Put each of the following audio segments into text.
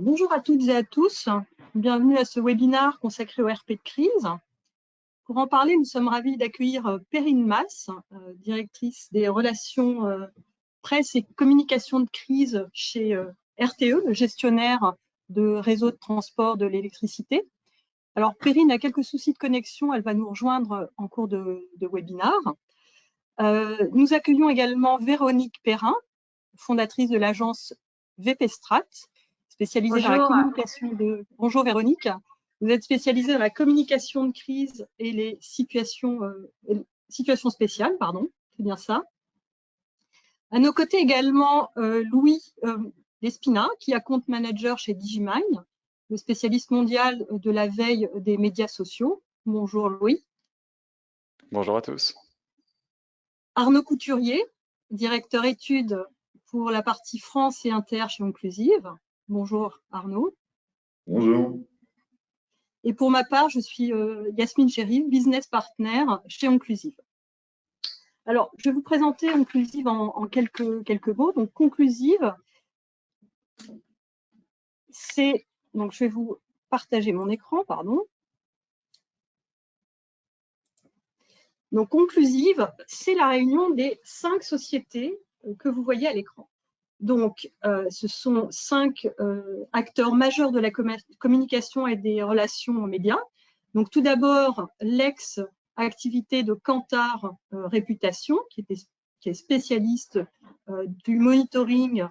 Bonjour à toutes et à tous, bienvenue à ce webinaire consacré au RP de crise. Pour en parler, nous sommes ravis d'accueillir Perrine Masse, directrice des relations presse et communication de crise chez RTE, le gestionnaire de réseau de transport de l'électricité. Alors Perrine a quelques soucis de connexion, elle va nous rejoindre en cours de webinaire. Nous accueillons également Véronique Perrin, fondatrice de l'agence VPstrat, spécialisée dans la communication de… Bonjour Véronique, vous êtes spécialisée dans la communication de crise et les situations spéciales, pardon, c'est bien ça. À nos côtés également Louis Lespina, qui est compte manager chez Digimind, le spécialiste mondial de la veille des médias sociaux. Bonjour Louis. Bonjour à tous. Arnaud Couturier, directeur études pour la partie France et Inter chez Onclusive. Bonjour Arnaud. Bonjour. Et pour ma part, je suis Yasmine Chérif, business partner chez Onclusive. Alors, je vais vous présenter Onclusive en quelques mots. Donc, Onclusive, c'est… Donc, je vais vous partager mon écran, pardon. Donc, Onclusive, c'est la réunion des 5 sociétés que vous voyez à l'écran. Donc, ce sont 5 acteurs majeurs de la communication et des relations médias. Donc, tout d'abord, l'ex-activité de Kantar Réputation, qui est spécialiste du monitoring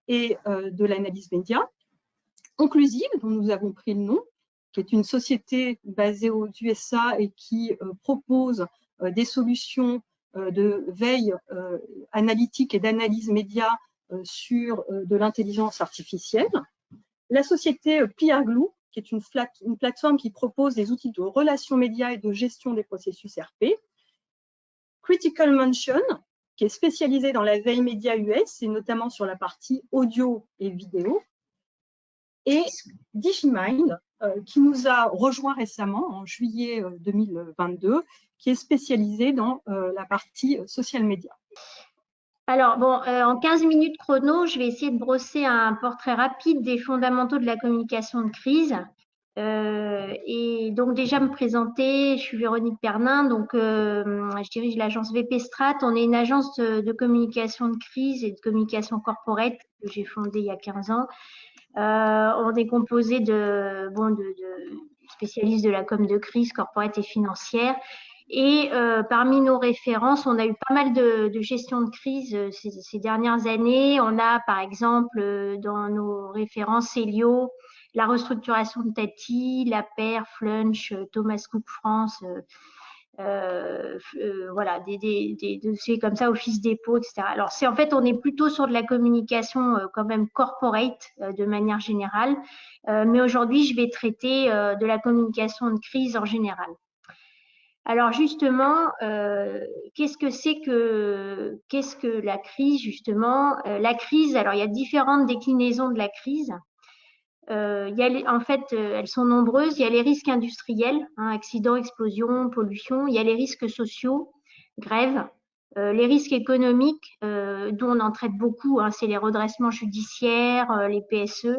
et de l'analyse média. Onclusive, dont nous avons pris le nom, qui est une société basée aux USA et qui propose des solutions de veille analytique et d'analyse média sur de l'intelligence artificielle. La société PeerGlue, qui est une plateforme qui propose des outils de relations médias et de gestion des processus RP. Critical Mention, qui est spécialisée dans la veille média US, et notamment sur la partie audio et vidéo. Et Digimind, qui nous a rejoint récemment en juillet 2022, qui est spécialisée dans la partie social media. Alors, bon, en 15 minutes chrono, je vais essayer de brosser un portrait rapide des fondamentaux de la communication de crise. Et donc, déjà me présenter, je suis Véronique Pernin, donc je dirige l'agence VPstrat. On est une agence de communication de crise et de communication corporate que j'ai fondée il y a 15 ans. On est composé de spécialistes de la com de crise corporate et financière. Et parmi nos références, on a eu pas mal de gestion de crise ces dernières années. On a par exemple dans nos références Elio, la restructuration de Tati, la paire, Flunch, Thomas Cook France, voilà, des dossiers comme ça, Office Dépôt, etc. Alors en fait, on est plutôt sur de la communication quand même corporate de manière générale, mais aujourd'hui, je vais traiter de la communication de crise en général. Alors justement, qu'est-ce que la crise justement? La crise, alors il y a différentes déclinaisons de la crise. En fait, elles sont nombreuses. Il y a les risques industriels, accidents, explosions, pollution. Il y a les risques sociaux, grèves. Les risques économiques, dont on en traite beaucoup, c'est les redressements judiciaires, les PSE.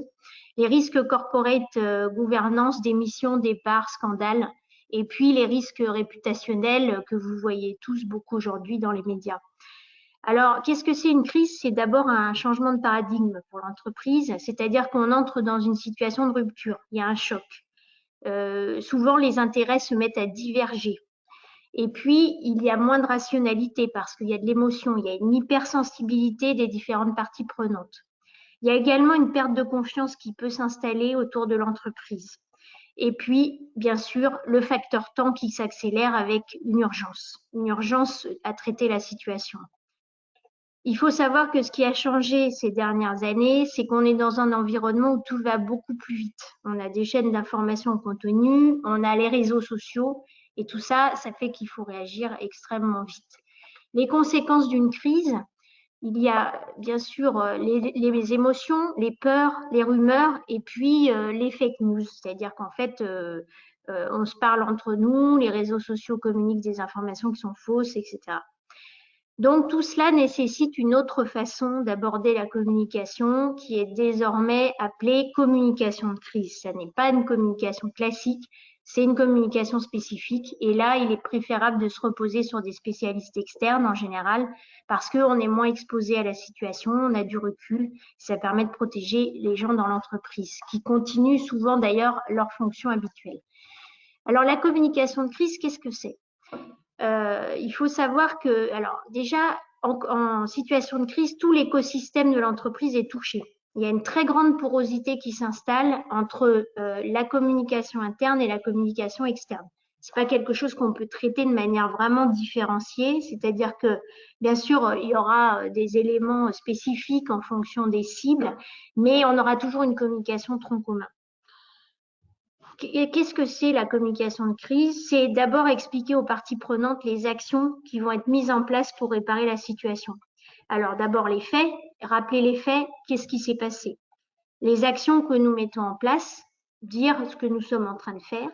Les risques corporate, gouvernance, démission, départ, scandale. Et puis les risques réputationnels que vous voyez tous beaucoup aujourd'hui dans les médias. Alors, qu'est-ce que c'est une crise? C'est d'abord un changement de paradigme pour l'entreprise, c'est-à-dire qu'on entre dans une situation de rupture, il y a un choc. Souvent, les intérêts se mettent à diverger. Et puis, il y a moins de rationalité parce qu'il y a de l'émotion, il y a une hypersensibilité des différentes parties prenantes. Il y a également une perte de confiance qui peut s'installer autour de l'entreprise. Et puis, bien sûr, le facteur temps qui s'accélère avec une urgence à traiter la situation. Il faut savoir que ce qui a changé ces dernières années, c'est qu'on est dans un environnement où tout va beaucoup plus vite. On a des chaînes d'information contenues, on a les réseaux sociaux, et tout ça, ça fait qu'il faut réagir extrêmement vite. Les conséquences d'une crise, il y a bien sûr les émotions, les peurs, les rumeurs et puis les fake news. C'est-à-dire qu'en fait, on se parle entre nous, les réseaux sociaux communiquent des informations qui sont fausses, etc. Donc, tout cela nécessite une autre façon d'aborder la communication qui est désormais appelée communication de crise. Ça n'est pas une communication classique, c'est une communication spécifique. Et là, il est préférable de se reposer sur des spécialistes externes en général parce qu'on est moins exposé à la situation, on a du recul. Ça permet de protéger les gens dans l'entreprise qui continuent souvent d'ailleurs leur fonction habituelle. Alors, la communication de crise, qu'est-ce que c'est ? Il faut savoir que, alors déjà, en situation de crise, tout l'écosystème de l'entreprise est touché. Il y a une très grande porosité qui s'installe entre la communication interne et la communication externe. C'est pas quelque chose qu'on peut traiter de manière vraiment différenciée, c'est-à-dire que, bien sûr, il y aura des éléments spécifiques en fonction des cibles, mais on aura toujours une communication tronc commun. Qu'est-ce que c'est la communication de crise? C'est d'abord expliquer aux parties prenantes les actions qui vont être mises en place pour réparer la situation. Alors d'abord les faits, rappeler les faits, qu'est-ce qui s'est passé? Les actions que nous mettons en place, dire ce que nous sommes en train de faire.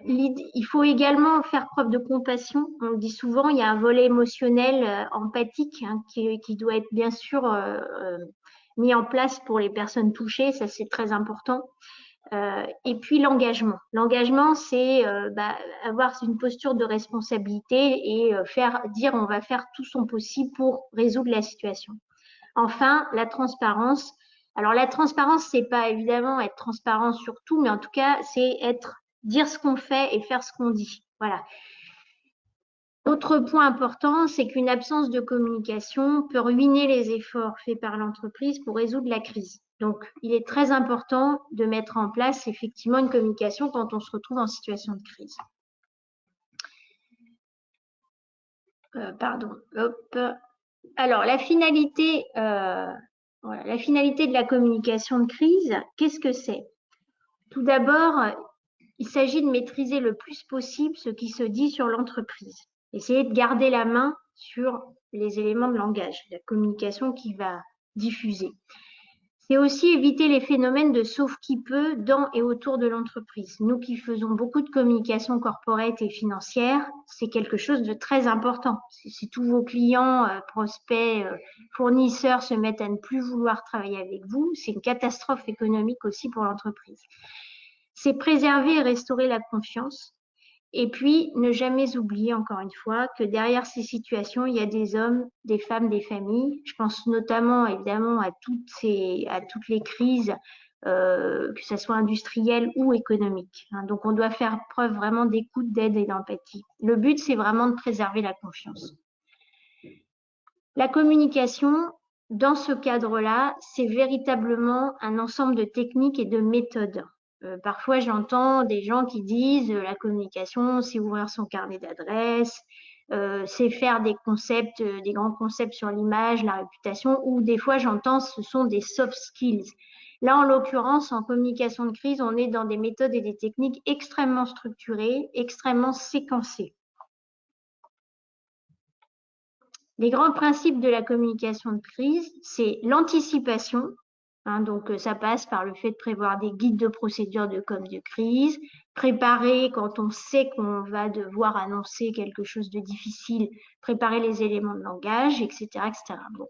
Il faut également faire preuve de compassion. On le dit souvent, il y a un volet émotionnel, empathique, qui doit être bien sûr mis en place pour les personnes touchées, ça c'est très important. Et puis l'engagement. L'engagement, c'est avoir une posture de responsabilité et dire on va faire tout son possible pour résoudre la situation. Enfin, la transparence. Alors la transparence, c'est pas évidemment être transparent sur tout, mais en tout cas, c'est dire ce qu'on fait et faire ce qu'on dit. Voilà. Autre point important, c'est qu'une absence de communication peut ruiner les efforts faits par l'entreprise pour résoudre la crise. Donc, il est très important de mettre en place effectivement une communication quand on se retrouve en situation de crise. Alors, la finalité de la communication de crise, qu'est-ce que c'est? Tout d'abord, il s'agit de maîtriser le plus possible ce qui se dit sur l'entreprise. Essayer de garder la main sur les éléments de langage, la communication qui va diffuser. C'est aussi éviter les phénomènes de sauve-qui-peut dans et autour de l'entreprise. Nous qui faisons beaucoup de communication corporate et financière, c'est quelque chose de très important. Si tous vos clients, prospects, fournisseurs se mettent à ne plus vouloir travailler avec vous, c'est une catastrophe économique aussi pour l'entreprise. C'est préserver et restaurer la confiance. Et puis, ne jamais oublier, encore une fois, que derrière ces situations, il y a des hommes, des femmes, des familles. Je pense notamment, évidemment, à toutes les crises, que ce soit industrielles ou économiques. Donc, on doit faire preuve vraiment d'écoute, d'aide et d'empathie. Le but, c'est vraiment de préserver la confiance. La communication, dans ce cadre-là, c'est véritablement un ensemble de techniques et de méthodes. Parfois, j'entends des gens qui disent la communication, c'est ouvrir son carnet d'adresses, c'est faire des concepts, des grands concepts sur l'image, la réputation, ou des fois, j'entends ce sont des soft skills. Là, en l'occurrence, en communication de crise, on est dans des méthodes et des techniques extrêmement structurées, extrêmement séquencées. Les grands principes de la communication de crise, c'est l'anticipation. Donc, ça passe par le fait de prévoir des guides de procédure de com de crise, préparer quand on sait qu'on va devoir annoncer quelque chose de difficile, préparer les éléments de langage, etc., etc. Bon.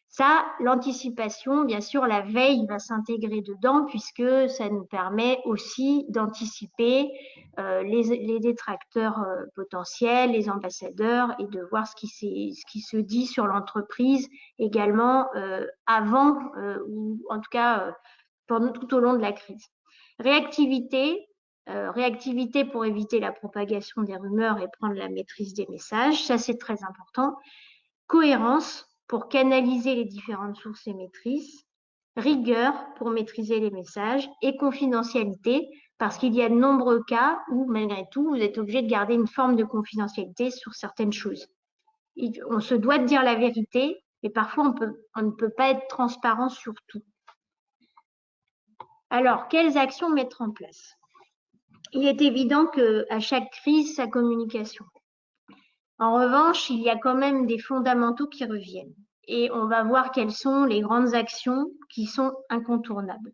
Ça, l'anticipation, bien sûr, la veille va s'intégrer dedans puisque ça nous permet aussi d'anticiper les détracteurs potentiels, les ambassadeurs et de voir ce qui se dit sur l'entreprise également avant ou en tout cas tout au long de la crise. Réactivité pour éviter la propagation des rumeurs et prendre la maîtrise des messages, ça c'est très important. Cohérence pour canaliser les différentes sources et maîtrises, rigueur pour maîtriser les messages et confidentialité parce qu'il y a de nombreux cas où, malgré tout, vous êtes obligé de garder une forme de confidentialité sur certaines choses. On se doit de dire la vérité, mais parfois on ne peut pas être transparent sur tout. Alors, quelles actions mettre en place? Il est évident qu'à chaque crise, sa communication. En revanche, il y a quand même des fondamentaux qui reviennent et on va voir quelles sont les grandes actions qui sont incontournables.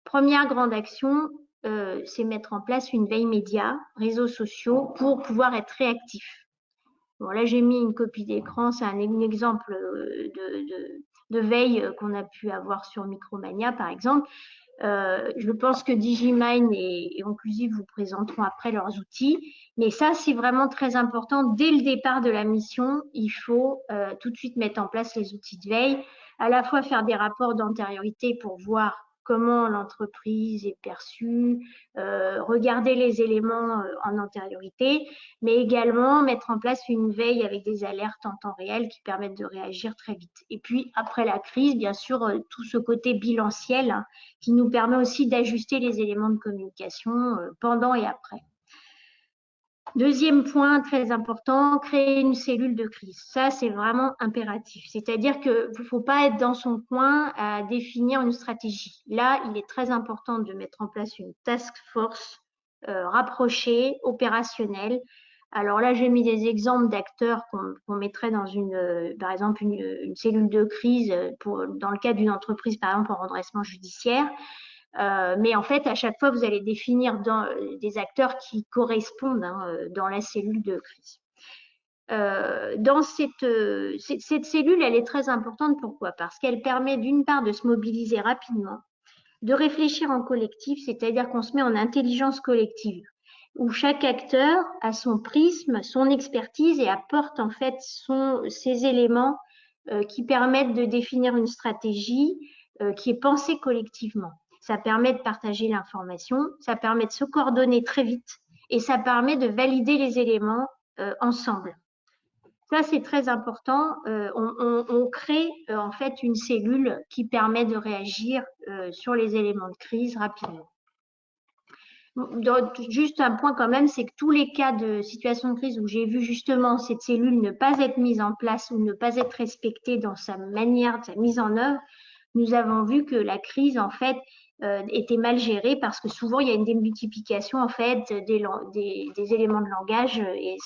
Première grande action, c'est mettre en place une veille média, réseaux sociaux pour pouvoir être réactif. Bon, là, j'ai mis une copie d'écran, c'est un exemple de veille qu'on a pu avoir sur Micromania, par exemple. Je pense que Digimind et Onclusive vous présenteront après leurs outils. Mais ça, c'est vraiment très important. Dès le départ de la mission, il faut tout de suite mettre en place les outils de veille, à la fois faire des rapports d'antériorité pour voir comment l'entreprise est perçue, regarder les éléments en antériorité, mais également mettre en place une veille avec des alertes en temps réel qui permettent de réagir très vite. Et puis, après la crise, bien sûr, tout ce côté bilanciel hein, qui nous permet aussi d'ajuster les éléments de communication pendant et après. Deuxième point très important, créer une cellule de crise. Ça, c'est vraiment impératif. C'est-à-dire qu'il ne faut pas être dans son coin à définir une stratégie. Là, il est très important de mettre en place une task force rapprochée, opérationnelle. Alors là, j'ai mis des exemples d'acteurs qu'on mettrait dans par exemple, une cellule de crise dans le cadre d'une entreprise, par exemple, en redressement judiciaire. Mais en fait, à chaque fois, vous allez définir des acteurs qui correspondent hein, dans la cellule de crise. Dans cette cellule, elle est très importante. Pourquoi? Parce qu'elle permet d'une part de se mobiliser rapidement, de réfléchir en collectif, c'est-à-dire qu'on se met en intelligence collective, où chaque acteur a son prisme, son expertise et apporte en fait ses éléments qui permettent de définir une stratégie qui est pensée collectivement. Ça permet de partager l'information, ça permet de se coordonner très vite et ça permet de valider les éléments ensemble. Ça, c'est très important. On crée en fait une cellule qui permet de réagir sur les éléments de crise rapidement. Donc, juste un point quand même, c'est que tous les cas de situation de crise où j'ai vu justement cette cellule ne pas être mise en place ou ne pas être respectée dans sa manière, sa mise en œuvre, nous avons vu que la crise, en fait, était mal gérée parce que souvent, il y a une démultiplication, en fait, des éléments de langage et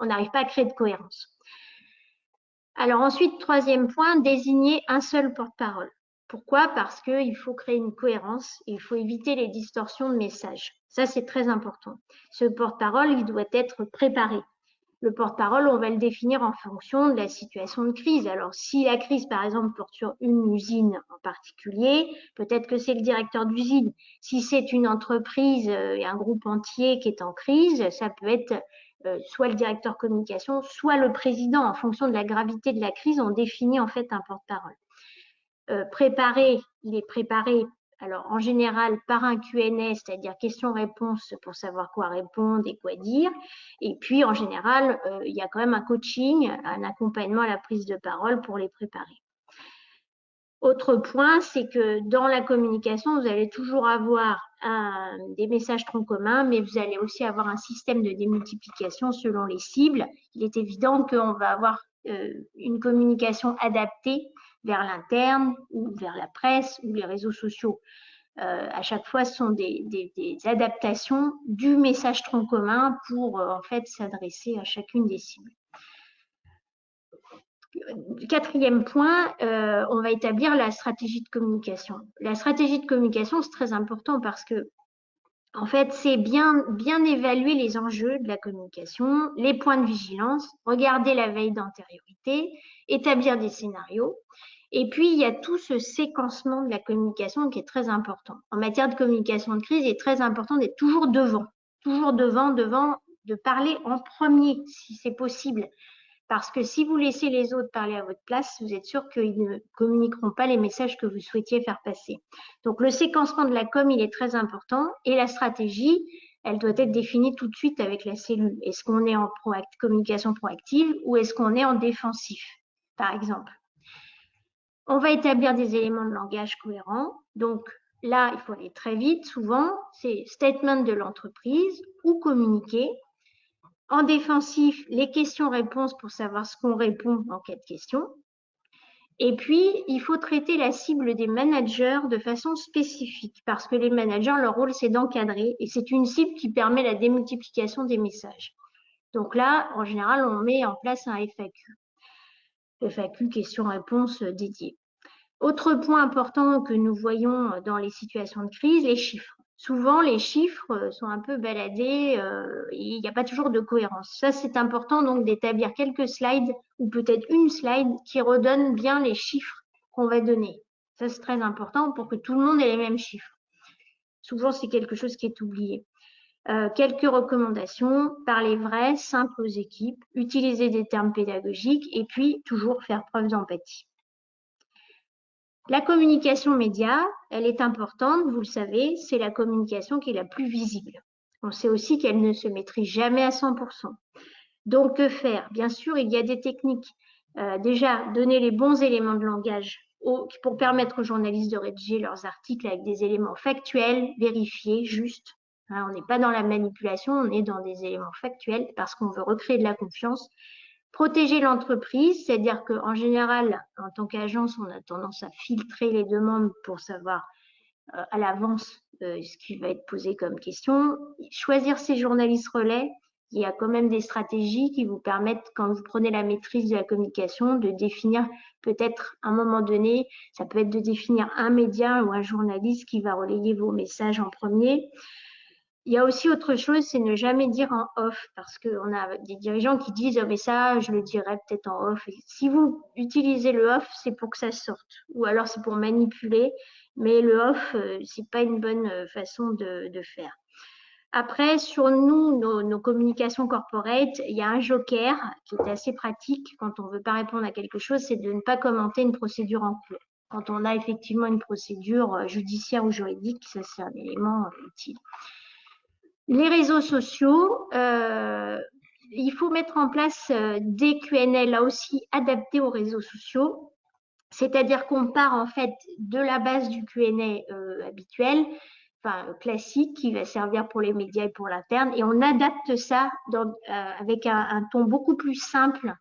on n'arrive pas à créer de cohérence. Alors ensuite, troisième point, désigner un seul porte-parole. Pourquoi? Parce qu'il faut créer une cohérence et il faut éviter les distorsions de messages. Ça, c'est très important. Ce porte-parole, il doit être préparé. Le porte-parole, on va le définir en fonction de la situation de crise. Alors, si la crise, par exemple, porte sur une usine en particulier, peut-être que c'est le directeur d'usine. Si c'est une entreprise et un groupe entier qui est en crise, ça peut être soit le directeur communication, soit le président. En fonction de la gravité de la crise, on définit en fait un porte-parole. Préparé, il est préparé alors en général par un Q&A, c'est-à-dire questions-réponses pour savoir quoi répondre et quoi dire. Et puis en général, il y a quand même un coaching, un accompagnement à la prise de parole pour les préparer. Autre point, c'est que dans la communication, vous allez toujours avoir des messages troncs communs, mais vous allez aussi avoir un système de démultiplication selon les cibles. Il est évident qu'on va avoir une communication adaptée vers l'interne ou vers la presse ou les réseaux sociaux. À chaque fois, ce sont des adaptations du message tronc commun pour en fait s'adresser à chacune des cibles. Quatrième point, on va établir la stratégie de communication. La stratégie de communication, c'est très important parce que, en fait, c'est bien évaluer les enjeux de la communication, les points de vigilance, regarder la veille d'antériorité, établir des scénarios. Et puis, il y a tout ce séquencement de la communication qui est très important. En matière de communication de crise, il est très important d'être toujours devant, de parler en premier, si c'est possible. Parce que si vous laissez les autres parler à votre place, vous êtes sûr qu'ils ne communiqueront pas les messages que vous souhaitiez faire passer. Donc, le séquencement de la com, il est très important. Et la stratégie, elle doit être définie tout de suite avec la cellule. Est-ce qu'on est en communication proactive ou est-ce qu'on est en défensif, par exemple? On va établir des éléments de langage cohérents. Donc, là, il faut aller très vite. Souvent, c'est statement de l'entreprise ou communiqué. En défensif, les questions-réponses pour savoir ce qu'on répond en cas de question. Et puis, il faut traiter la cible des managers de façon spécifique parce que les managers, leur rôle, c'est d'encadrer et c'est une cible qui permet la démultiplication des messages. Donc là, en général, on met en place un FAQ. FAQ, questions-réponses dédiées. Autre point important que nous voyons dans les situations de crise, les chiffres. souvent les chiffres sont un peu baladés et il n'y a pas toujours de cohérence. Ça, c'est important donc d'établir quelques slides ou peut-être une slide qui redonne bien les chiffres qu'on va donner. Ça, c'est très important pour que tout le monde ait les mêmes chiffres. Souvent, c'est quelque chose qui est oublié. Quelques recommandations, parler vrai, simple aux équipes, utiliser des termes pédagogiques et puis toujours faire preuve d'empathie. La communication média, elle est importante, vous le savez, c'est la communication qui est la plus visible. On sait aussi qu'elle ne se maîtrise jamais à 100%. Donc, que faire? Bien sûr, il y a des techniques. Déjà, donner les bons éléments de langage pour permettre aux journalistes de rédiger leurs articles avec des éléments factuels, vérifiés, justes. Hein, on n'est pas dans la manipulation, on est dans des éléments factuels parce qu'on veut recréer de la confiance. Protéger l'entreprise, c'est-à-dire qu'en général, en tant qu'agence, on a tendance à filtrer les demandes pour savoir à l'avance ce qui va être posé comme question. Choisir ses journalistes relais, il y a quand même des stratégies qui vous permettent, quand vous prenez la maîtrise de la communication, de définir peut-être à un moment donné, ça peut être de définir un média ou un journaliste qui va relayer vos messages en premier. Il y a aussi autre chose, c'est ne jamais dire en off, parce qu'on a des dirigeants qui disent oh, mais ça, je le dirai peut-être en off. Et si vous utilisez le off, c'est pour que ça sorte, ou alors c'est pour manipuler, mais le off, c'est pas une bonne façon de faire. Après, sur nous, nos communications corporate, il y a un joker qui est assez pratique quand on ne veut pas répondre à quelque chose, c'est de ne pas commenter une procédure en cours. Quand on a effectivement une procédure judiciaire ou juridique, ça c'est un élément utile. Les réseaux sociaux, il faut mettre en place des Q&A là aussi adaptés aux réseaux sociaux. C'est-à-dire qu'on part en fait de la base du Q&A habituel, enfin classique, qui va servir pour les médias et pour l'interne, et on adapte ça avec un ton beaucoup plus simple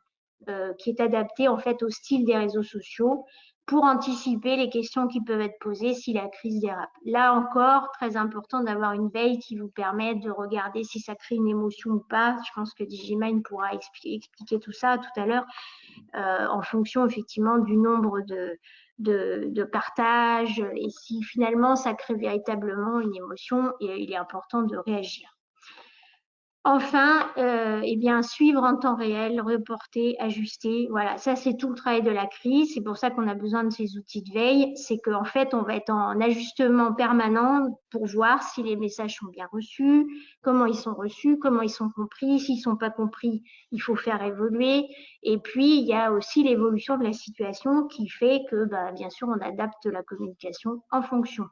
qui est adapté en fait au style des réseaux sociaux pour anticiper les questions qui peuvent être posées si la crise dérape. Là encore, très important d'avoir une veille qui vous permet de regarder si ça crée une émotion ou pas. Je pense que Digimind pourra expliquer tout ça tout à l'heure en fonction effectivement du nombre de partages et si finalement ça crée véritablement une émotion, et il est important de réagir. Enfin, eh bien, suivre en temps réel, reporter, ajuster. Voilà, ça c'est tout le travail de la crise. C'est pour ça qu'on a besoin de ces outils de veille. C'est qu'en fait, on va être en ajustement permanent pour voir si les messages sont bien reçus, comment ils sont reçus, comment ils sont compris. S'ils ne sont pas compris, il faut faire évoluer. Et puis, il y a aussi l'évolution de la situation qui fait que, bien sûr, on adapte la communication en fonction.